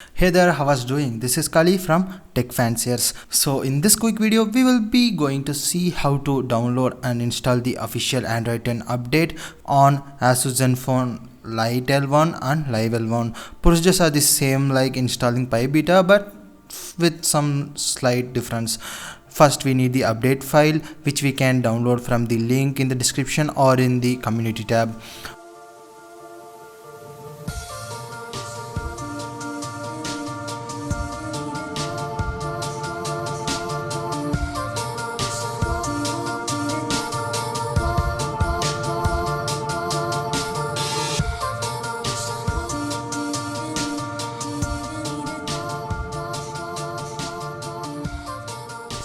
Hey there, how was doing? This is Kali from Tech Fanciers. So in this quick video, we will be going to see how to download and install the official Android 10 update on ASUS Zenfone Lite L1 and Live L1. Procedures are the same like installing PyBeta, but with some slight difference. First, we need the update file, which we can download from the link in the description or in the community tab.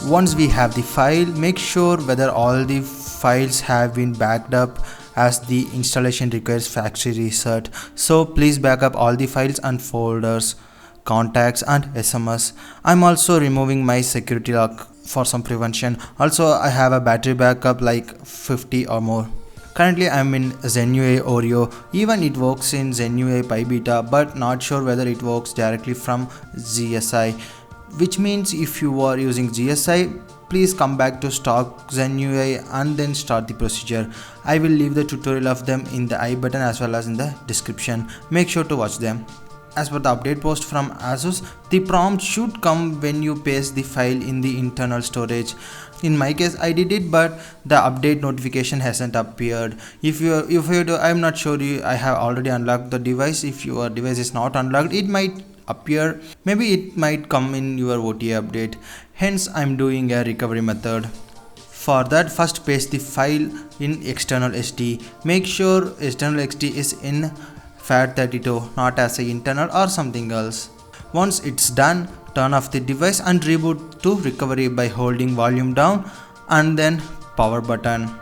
Once we have the file, make sure whether all the files have been backed up, as the installation requires factory reset. So please back up all the files and folders, contacts and SMS. I'm also removing my security lock for some prevention. Also, I have a battery backup like 50 or more. Currently I'm in ZenUI Oreo. Even it works in ZenUI PyBeta, but not sure whether it works directly from GSI. Which means if you are using GSI, please come back to stock ZenUI and then start the procedure. I will leave the tutorial of them in the I button as well as in the description. Make sure to watch them. As per the update post from ASUS, the prompt should come when you paste the file in the internal storage. In my case, I did it, but the update notification hasn't appeared. If you do, I'm not sure I have already unlocked the device. If your device is not unlocked, it might appear. Maybe it might come in your OTA update. Hence, I'm doing a recovery method. For that, first paste the file in external SD. Make sure external SD is in FAT32, not as a internal or something else. Once it's done, turn off the device and reboot to recovery by holding volume down and then power button.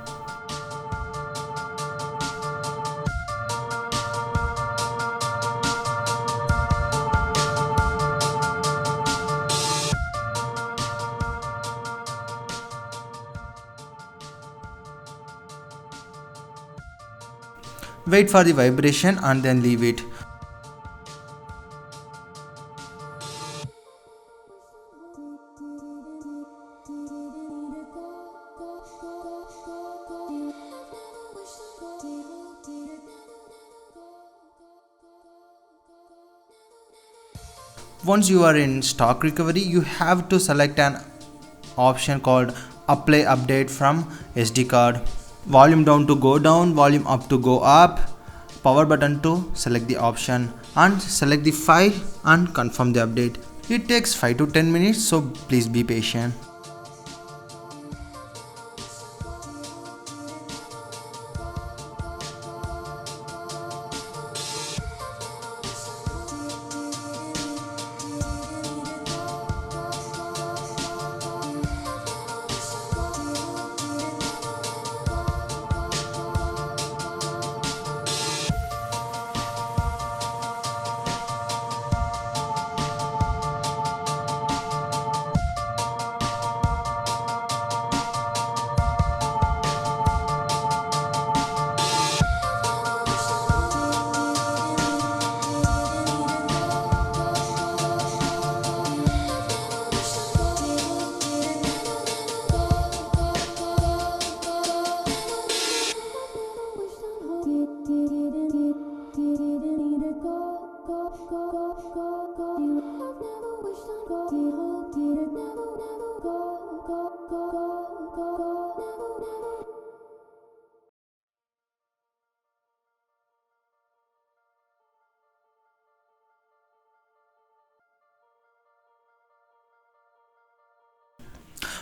Wait for the vibration and then leave it. Once you are in stock recovery, you have to select an option called Apply Update from SDCard. Volume down to go down, volume up to go up, power button to select the option and select the file and confirm the update. It takes 5 to 10 minutes, so please be patient.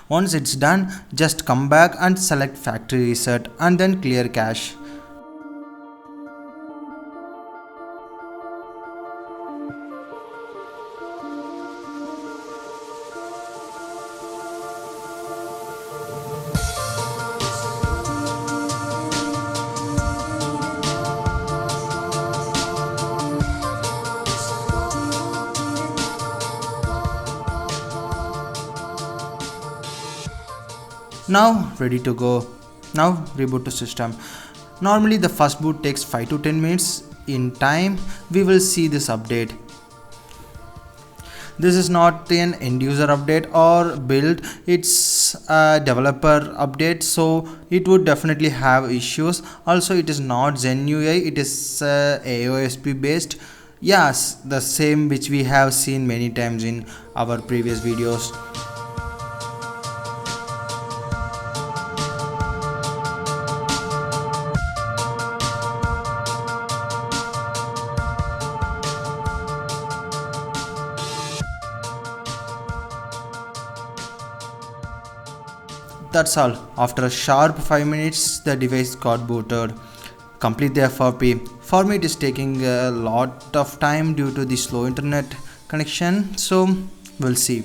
Once it's done, just come back and select factory reset and then clear cache. Now ready to go. Now reboot to system. Normally the first boot takes 5 to 10 minutes. In time we will see this update. This is not an end user update or build, it's a developer update, so it would definitely have issues. Also, it is not Zen UI, it is AOSP based. Yes, the same which we have seen many times in our previous videos. That's all. After a sharp 5 minutes, the device got booted. Complete the FRP. For me, it is taking a lot of time due to the slow internet connection. So, we'll see.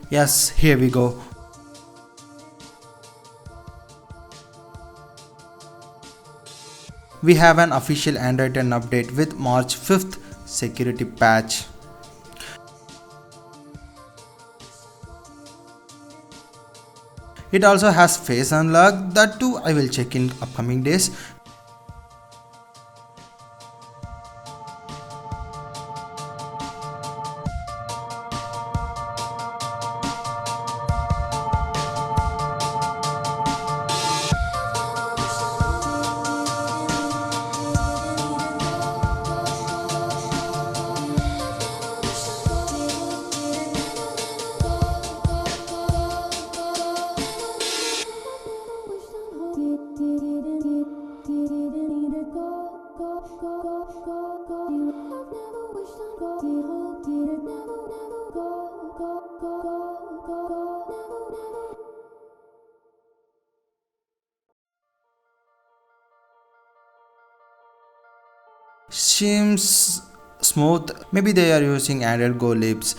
Yes, here we go. We have an official Android 10 update with March 5th security patch. It also has face unlock, that too I will check in upcoming days. Seems smooth. Maybe they are using Android Go libs.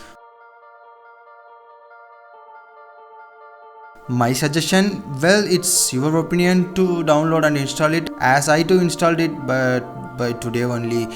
My suggestion, well, it's your opinion to download and install it, as I too installed it but by today only.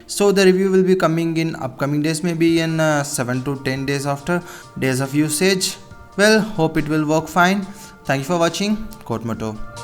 So the review will be coming in upcoming days, maybe in 7 to 10 days after days of usage. Well, hope it will work fine. Thank you for watching. Quote motto.